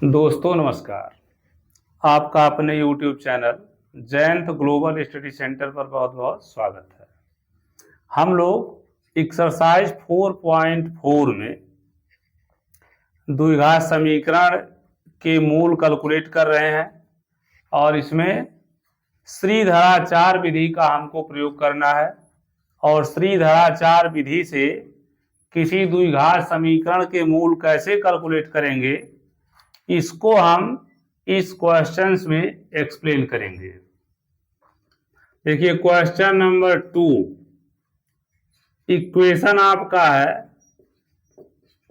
दोस्तों नमस्कार। आपका अपने YouTube channel Jayant global study centre पर बहुत बहुत स्वागत है। हम लोग एक्सरसाइज 4.4 में द्विघात समीकरण के मूल कैलकुलेट कर रहे हैं और इसमें श्रीधराचार्य विधि का हमको प्रयोग करना है और श्रीधराचार्य विधि से किसी द्विघात समीकरण के मूल कैसे कैलकुलेट करेंगे इसको हम इस क्वेश्चंस में एक्सप्लेन करेंगे। देखिए क्वेश्चन नंबर 2, इक्वेशन आपका है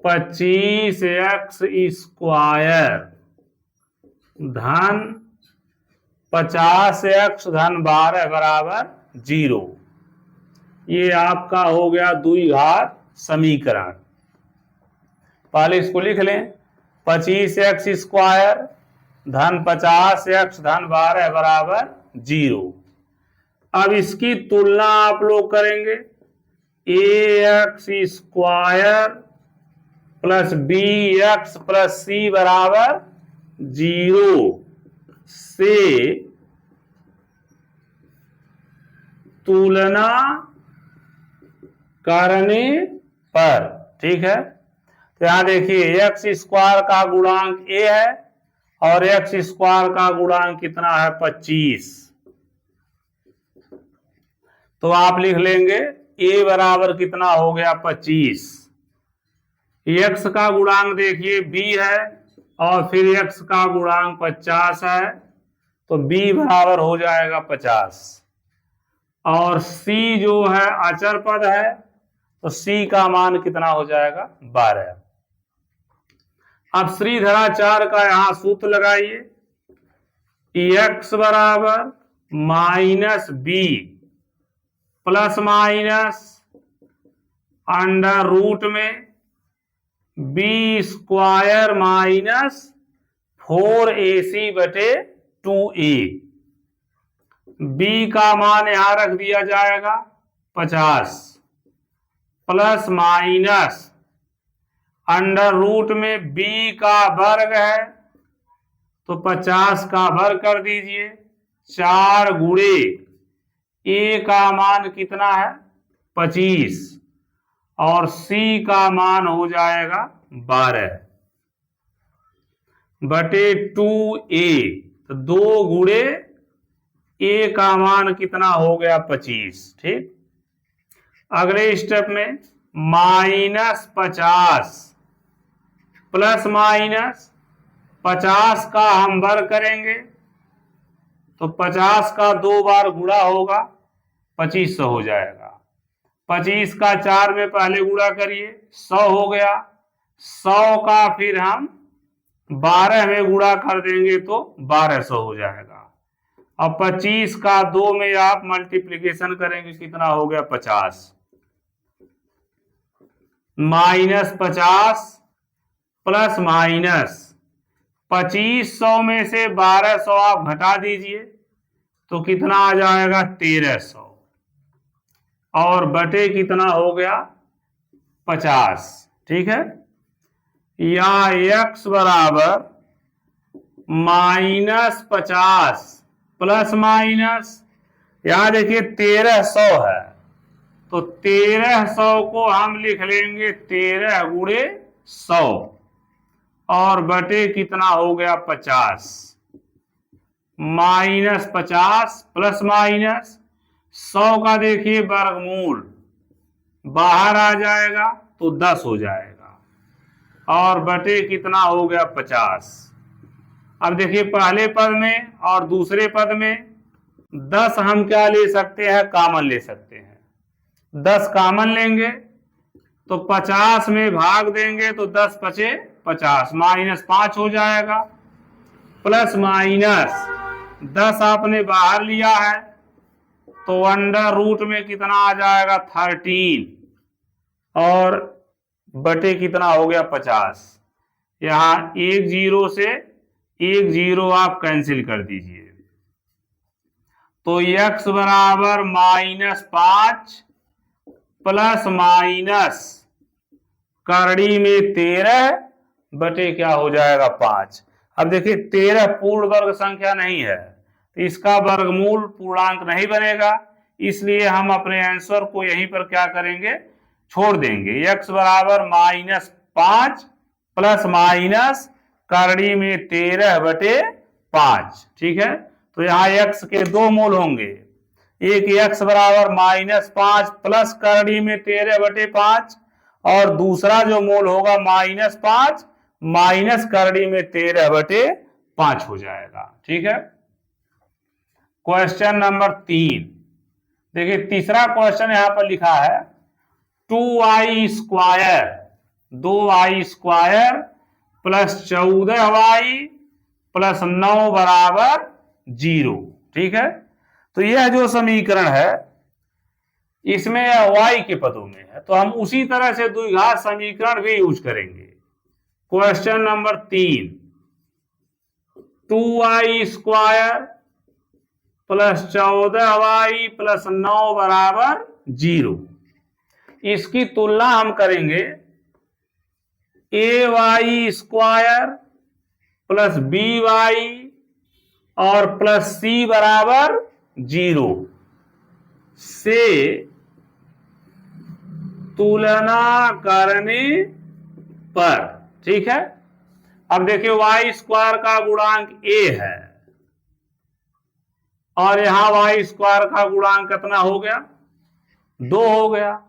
25x स्क्वायर धन 50x धन 12 बराबर 0। ये आपका हो गया द्विघात समीकरण। पहले इसको लिख लें, 25x स्क्वायर धन 50x धन 12 बराबर 0। अब इसकी तुलना आप लोग करेंगे, ax square plus bx plus c बराबर 0 से तुलना करने पर, ठीक है। तो यहां देखिए एक्स स्क्वायर का गुणांक a है और एक्स स्क्वायर का गुणांक कितना है 25। तो आप लिख लेंगे a बराबर कितना हो गया 25। x का गुणांक देखिए b है और फिर x का गुणांक 50 है, तो b बराबर हो जाएगा 50। और c जो है अचर पद है, तो c का मान कितना हो जाएगा 12। अब श्रीधराचार्य का यहां सूत्र लगाइए, x बराबर minus B plus minus under root में बी स्क्वायर माइनस 4ac बटे 2a। b का मान यहां रख दिया जाएगा 50 प्लस माइनस अंडर रूट में b का वर्ग है, तो 50 का वर्ग कर दीजिए, 4 गुणे a का मान कितना है 25 और c का मान हो जाएगा 12 बटे 2a। तो 2 गुणे a का मान कितना हो गया 25, ठीक। अगले स्टेप में माइनस 50 प्लस माइनस 50 का हम वर्ग करेंगे, तो 50 का 2 बार गुणा होगा 2500 हो जाएगा। 25 का 4 में पहले गुणा करिए 100 हो गया। 100 का फिर हम 12 में गुणा कर देंगे तो 1200 हो जाएगा। अब 25 का 2 में आप मल्टीप्लीकेशन करेंगे, कितना हो गया 50 माइनस 50 प्लस माइनस 2500 में से 1200 आप घटा दीजिए तो कितना आ जाएगा 1300 और बटे कितना हो गया 50, ठीक है। या x बराबर माइनस 50 प्लस माइनस, यहां देखिए 1300 है, तो 1300 को हम लिख लेंगे 13 गुणे 100 और बटे कितना हो गया 50। माइनस 50 प्लस माइनस 100 का देखिए वर्गमूल बाहर आ जाएगा तो 10 हो जाएगा और बटे कितना हो गया 50। अब देखिए पहले पद में और दूसरे पद में 10 हम क्या ले सकते हैं, कॉमन ले सकते हैं। 10 कॉमन लेंगे तो 50 में भाग देंगे तो 10 बचे 50, माइनस 5 हो जाएगा, प्लस माइनस 10 आपने बाहर लिया है तो अंडर रूट में कितना आ जाएगा 13 और बटे कितना हो गया 50। यहां 1 0 से 1 0 आप कैंसिल कर दीजिए, तो x बराबर -5 प्लस माइनस करड़ी में 13 बटे क्या हो जाएगा 5। अब देखिए 13 पूर्ण वर्ग संख्या नहीं है तो इसका वर्गमूल पूर्णांक नहीं बनेगा, इसलिए हम अपने आंसर को यहीं पर क्या करेंगे, छोड़ देंगे। x बराबर -5 प्लस माइनस करड़ी में 13/5। ठीक है, तो यहाँ x के दो मूल होंगे, एक x बराबर -5 प्लस करड़ी में 13/5 और दूसरा जो मूल होगा -5 माइनस करड़ी में 13/5 हो जाएगा। ठीक है, क्वेश्चन नंबर 3 देखिए, तीसरा क्वेश्चन यहां पर लिखा है 2y² 2y² plus 14y plus 9 बराबर 0। ठीक है, तो यह जो समीकरण है इसमें y के पदों में है, तो हम उसी तरह से द्विघात समीकरण भी यूज करेंगे। Question number 3 2y² plus 14y plus 9 बराबर 0। इसकी तुलना हम करेंगे ay² प्लस by और प्लस c बराबर 0 से तुलना करने पर। ठीक है, अब देखिए y² का गुणांक a है और यहां y² का गुणांक कितना हो गया, 2 हो गया।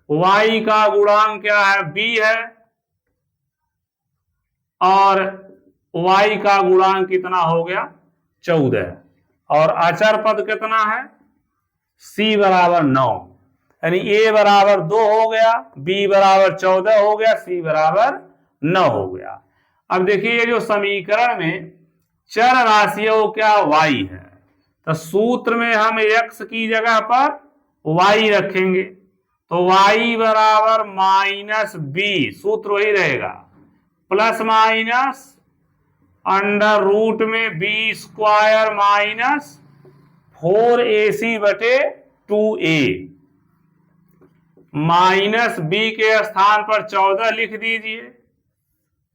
y का गुणांक क्या है, b है और y का गुणांक कितना हो गया, 14 और अचर पद कितना है, c बराबर 9, यानी a बराबर 2 हो गया, b बराबर 14 हो गया, c बराबर 9 हो गया। अब देखिए ये जो समीकरण में चर राशियों क्या y है, तो सूत्र में हम x की जगह पर y रखेंगे, तो y बराबर -b, सूत्र वही रहेगा, प्लस माइनस अंडर रूट में b² minus 4ac/2a minus b के स्थान पर 14 लिख दीजिए,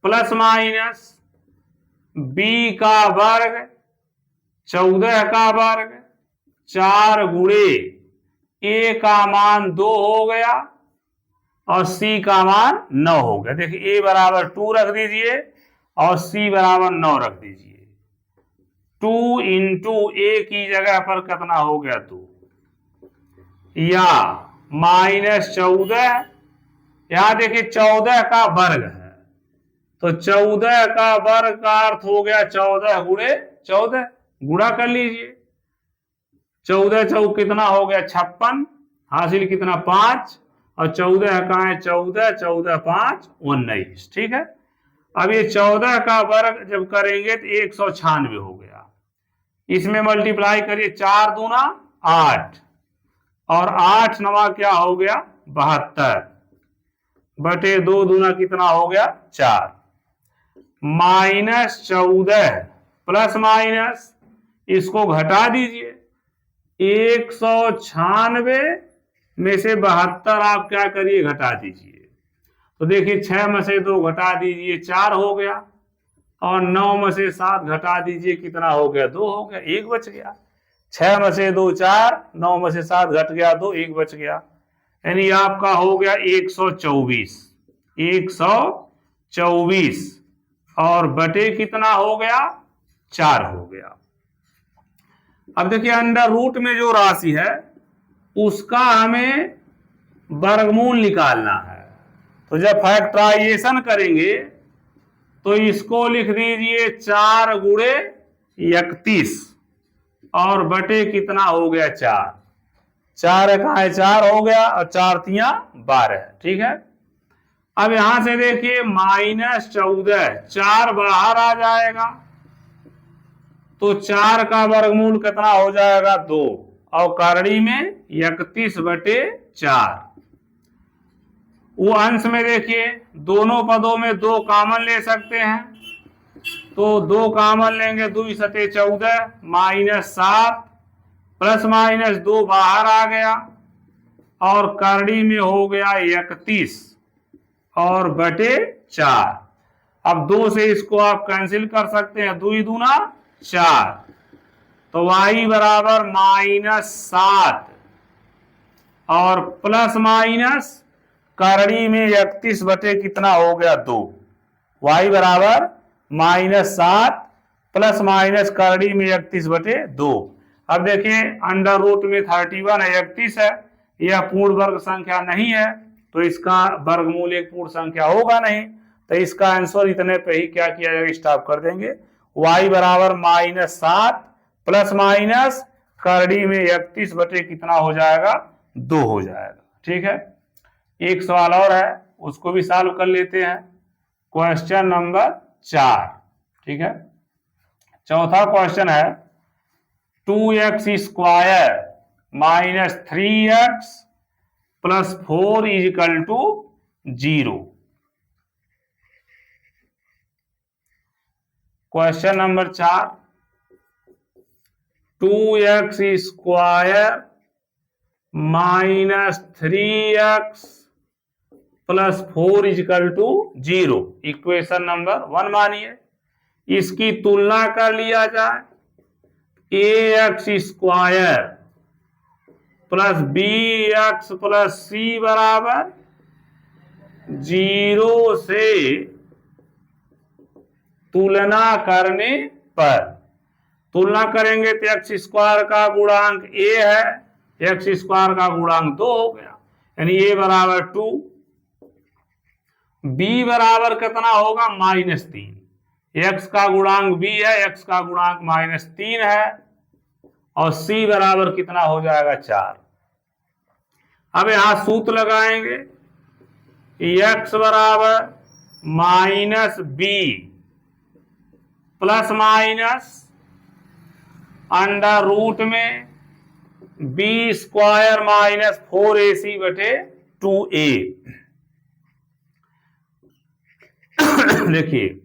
प्लस माइनस b का वर्ग 14 का वर्ग 4 गुणे a का मान 2 हो गया और c का मान 9 हो गया। देखिए a बराबर 2 रख दीजिए और c बराबर 9 रख दीजिए। 2 इंटू a की जगह पर कितना हो गया 2 या -14, यहां देखिए 14 का वर्ग है तो 14 का वर्ग का अर्थ हो गया 14 गुणे 14, गुणा कर लीजिए, 14 चौक कितना हो गया 56, हासिल कितना 5 और 14 का है 14, 14 5 19। ठीक है, अब ये 14 का वर्ग जब करेंगे तो 196 हो गया, इसमें मल्टीप्लाई करिए 4 दूना 8 और 8 नवा क्या हो गया 72 बटे 2 दूना कितना हो गया 4, -14 प्लस माइनस इसको घटा दीजिए, 196 में से 72 आप क्या करिए घटा दीजिए, तो देखिए 6 में से 2 घटा दीजिए 4 हो गया और 9 में से 7 घटा दीजिए कितना हो गया 2 हो गया, 1 बच गया। 6 में से 2 4, 9 में से 7 घट गया 2, 1 बच गया, यानी आपका हो गया 124 और बटे कितना हो गया 4 हो गया। अब देखिए अंडर रूट में जो राशि है उसका हमें वर्गमूल निकालना है, तो जब फैक्टराइजेशन करेंगे तो इसको लिख दीजिए 4 गुणे 31 और बटे कितना हो गया 4, 4 का है 4 हो गया और 4 तिया 12। ठीक है, अब यहां से देखिए -14, 4 बाहर आ जाएगा तो 4 का वर्गमूल कितना हो जाएगा 2 और करड़ी में 31/4। वो अंश में देखिए दोनों पदों में 2 कॉमन ले सकते हैं, तो 2 कॉमन लेंगे 2 सते 14 -7 प्लस माइनस 2 बाहर आ गया और करड़ी में हो गया 31 और बटे 4। अब 2 से इसको आप कैंसिल कर सकते हैं, 2 दूना 4, तो y बराबर -7 और प्लस माइनस करड़ी में 31 बटे कितना हो गया 2, y बराबर -7 प्लस माइनस करड़ी में 31 बटे 2। अब देखिए अंडर रूट में 31 है, 31 है, यह पूर्ण वर्ग संख्या नहीं है तो इसका वर्गमूल एक पूर्ण संख्या होगा नहीं, तो इसका आंसर इतने पे ही क्या किया जाएगा, स्टॉप कर देंगे। y बराबर -7 प्लस माइनस करड़ी में 31 बटे कितना हो जाएगा 2 हो जाएगा। ठीक है, एक सवाल और है उसको भी सॉल्व कर लेते हैं, क्वेश्चन नंबर 4। ठीक है, चौथा क्वेश्चन है 2x² - 3x + 4 = 0। Question number 4, 2x² - 3x + 4 = 0 equation number 1 मानिए। इसकी तुलना कर लिया जाए, ax² + bx + c बराबर 0 से तुलना करने पर, तुलना करेंगे तो x² का गुणांक a है, x² का गुणांक 2 हो गया, यानी a बराबर 2, b बराबर कितना होगा -3, x का गुणांक b है, x का गुणांक -3 है, और c बराबर कितना हो जाएगा 4। अब यहां सूत्र लगाएंगे, x बराबर -b plus minus under root में b² - 4ac बटे 2a। देखिए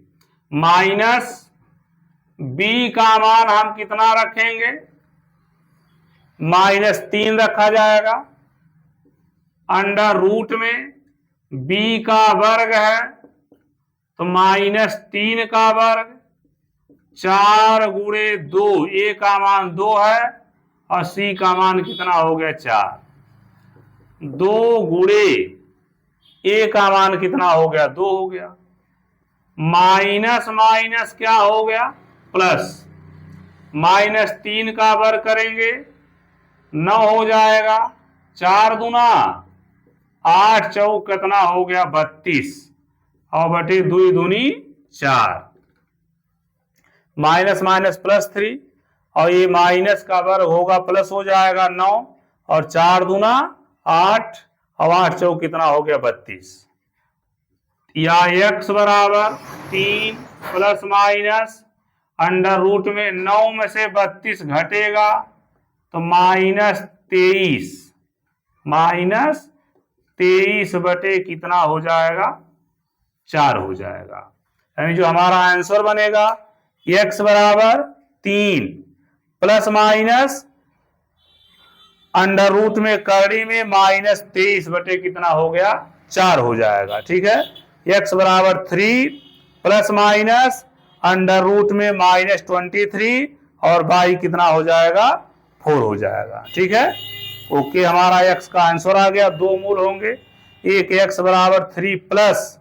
माइनस b का मान हम कितना रखेंगे, -3 रखा जाएगा, अंडर रूट में b का वर्ग है तो -3 का वर्ग, 4 गुणे 2, a का मान 2 है और c का मान कितना हो गया 4, 2 गुणे a का मान कितना हो गया 2 हो गया, माइनस माइनस क्या हो गया प्लस, -3 का वर्ग करेंगे 9 हो जाएगा, 4 दूना 8 चौक कितना हो गया 32 और बटे 2 दूनी 4, माइनस माइनस +3 और ये माइनस का वर्ग होगा प्लस हो जाएगा 9 और 4 दूना 8 और 8 चौक कितना हो गया 32, या x बराबर 3 प्लस माइनस अंडर रूट में 9 में से 32 घटेगा तो -23 बटे कितना हो जाएगा 4 हो जाएगा, यानी जो हमारा आंसर बनेगा x बराबर 3 प्लस माइनस अंडर रूट में करड़ी में -23 बटे कितना हो गया 4 हो जाएगा। ठीक है, x बराबर 3 प्लस माइनस अंडर रूट में -23 और y कितना हो जाएगा 4 हो जाएगा। ठीक है, ओके, हमारा x का आंसर आ गया। 2 मूल होंगे, एक x बराबर 3 प्लस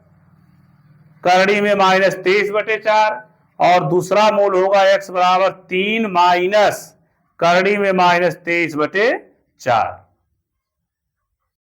करड़ी में -23 बटे 4 और दूसरा मूल होगा x बराबर 3 माइनस करड़ी में -23 बटे 4।